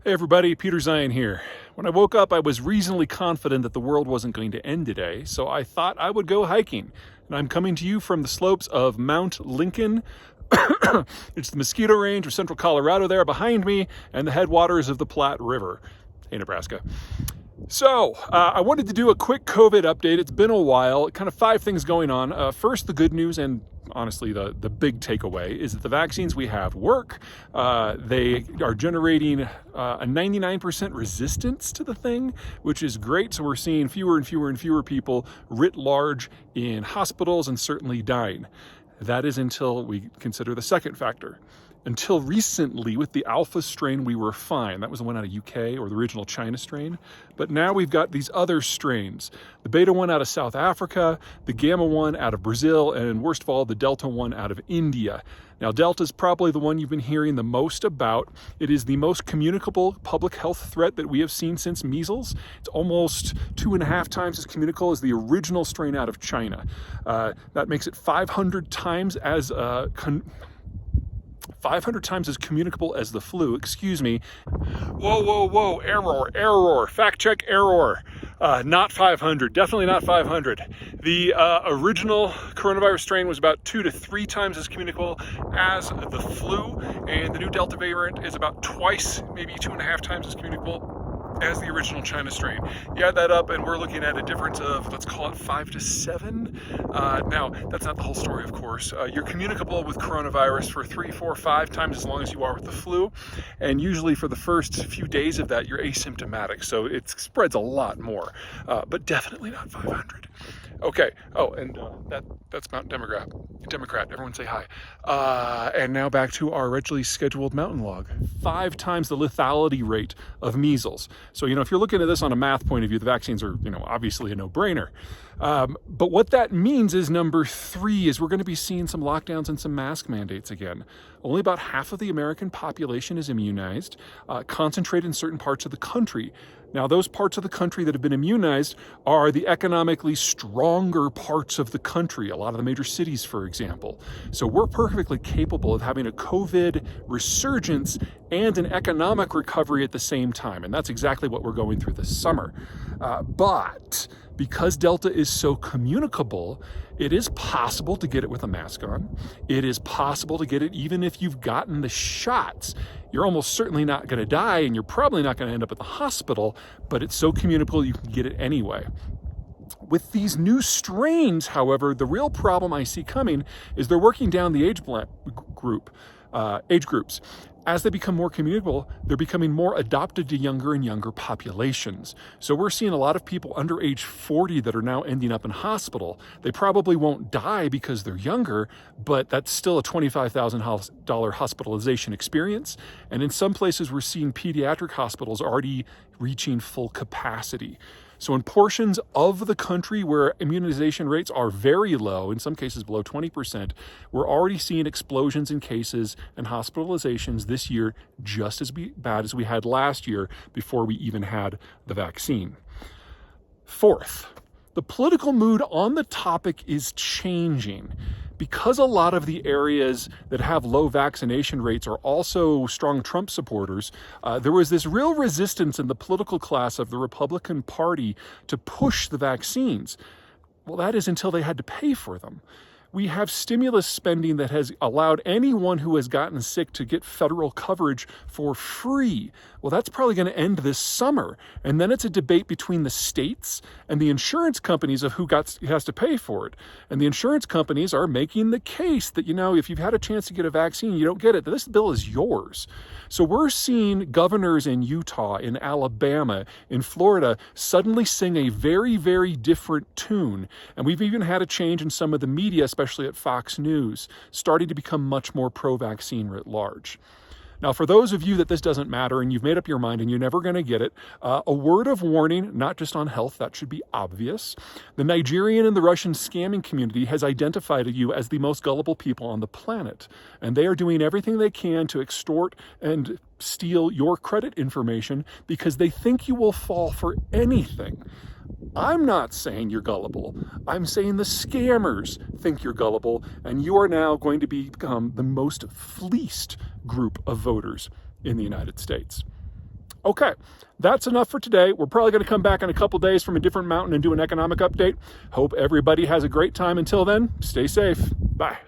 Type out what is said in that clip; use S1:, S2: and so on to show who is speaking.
S1: Hey everybody, Peter Zion here. When I woke up, I was reasonably confident that the world wasn't going to end today, so I thought I would go hiking. And I'm coming to you from the slopes of Mount Lincoln. It's the Mosquito Range of central Colorado there behind me, and the headwaters of the Platte River. Hey, Nebraska. So, I wanted to do a quick COVID update. It's been a while, kind of 5 things going on. First, the good news, and honestly, the big takeaway is that the vaccines we have work. They are generating a 99% resistance to the thing, which is great. So we're seeing fewer and fewer and fewer people writ large in hospitals and certainly dying. That is until we consider the second factor. Until recently, with the Alpha strain, we were fine. That was the one out of UK, or the original China strain. But now we've got these other strains. The Beta one out of South Africa, the Gamma one out of Brazil, and worst of all, the Delta one out of India. Now, Delta is probably the one you've been hearing the most about. It is the most communicable public health threat that we have seen since measles. It's almost 2.5 times as communicable as the original strain out of China. That makes it 500 times as 500 times as communicable as the flu, excuse me. Whoa, error, fact check, error. Not 500, definitely not 500. The original coronavirus strain was about 2 to 3 times as communicable as the flu, and the new Delta variant is about twice, maybe 2.5 times as communicable as the original China strain. You add that up and we're looking at a difference of, let's call it 5 to 7. Now, that's not the whole story, of course. You're communicable with coronavirus for 3, 4, 5 times as long as you are with the flu. And usually for the first few days of that, you're asymptomatic. So it spreads a lot more, but definitely not 500. Okay. Oh, and that's Mount Democrat. Everyone say hi. And now back to our originally scheduled mountain log. 5 times the lethality rate of measles. So, if you're looking at this on a math point of view, the vaccines are, obviously a no-brainer. But what that means is number 3 is we're going to be seeing some lockdowns and some mask mandates again. Only about half of the American population is immunized, concentrated in certain parts of the country. Now, those parts of the country that have been immunized are the economically stronger parts of the country, a lot of the major cities, for example. So we're perfectly capable of having a COVID resurgence and an economic recovery at the same time. And that's exactly what we're going through this summer. But because Delta is so communicable, it is possible to get it with a mask on. It is possible to get it even if you've gotten the shots. You're almost certainly not going to die, and you're probably not going to end up at the hospital, but it's so communicable you can get it anyway. With these new strains, however, the real problem I see coming is they're working down the age groups. As they become more communicable, they're becoming more adopted to younger and younger populations. So we're seeing a lot of people under age 40 that are now ending up in hospital. They probably won't die because they're younger, but that's still a $25,000 hospitalization experience. And in some places, we're seeing pediatric hospitals already reaching full capacity. So in portions of the country where immunization rates are very low, in some cases below 20%, we're already seeing explosions in cases and hospitalizations this year just as bad as we had last year before we even had the vaccine. Fourth, the political mood on the topic is changing. Because a lot of the areas that have low vaccination rates are also strong Trump supporters, there was this real resistance in the political class of the Republican Party to push the vaccines. Well, that is until they had to pay for them. We have stimulus spending that has allowed anyone who has gotten sick to get federal coverage for free. Well, that's probably going to end this summer. And then it's a debate between the states and the insurance companies of who has to pay for it. And the insurance companies are making the case that, if you've had a chance to get a vaccine, you don't get it. This bill is yours. So we're seeing governors in Utah, in Alabama, in Florida suddenly sing a very, very different tune. And we've even had a change in some of the media, especially at Fox News, starting to become much more pro-vaccine writ large. Now, for those of you that this doesn't matter and you've made up your mind and you're never going to get it, a word of warning, not just on health, that should be obvious. The Nigerian and the Russian scamming community has identified you as the most gullible people on the planet, and they are doing everything they can to extort and steal your credit information because they think you will fall for anything. I'm not saying you're gullible. I'm saying the scammers think you're gullible, and you are now going to become the most fleeced group of voters in the United States. Okay, that's enough for today. We're probably going to come back in a couple days from a different mountain and do an economic update. Hope everybody has a great time. Until then, stay safe. Bye.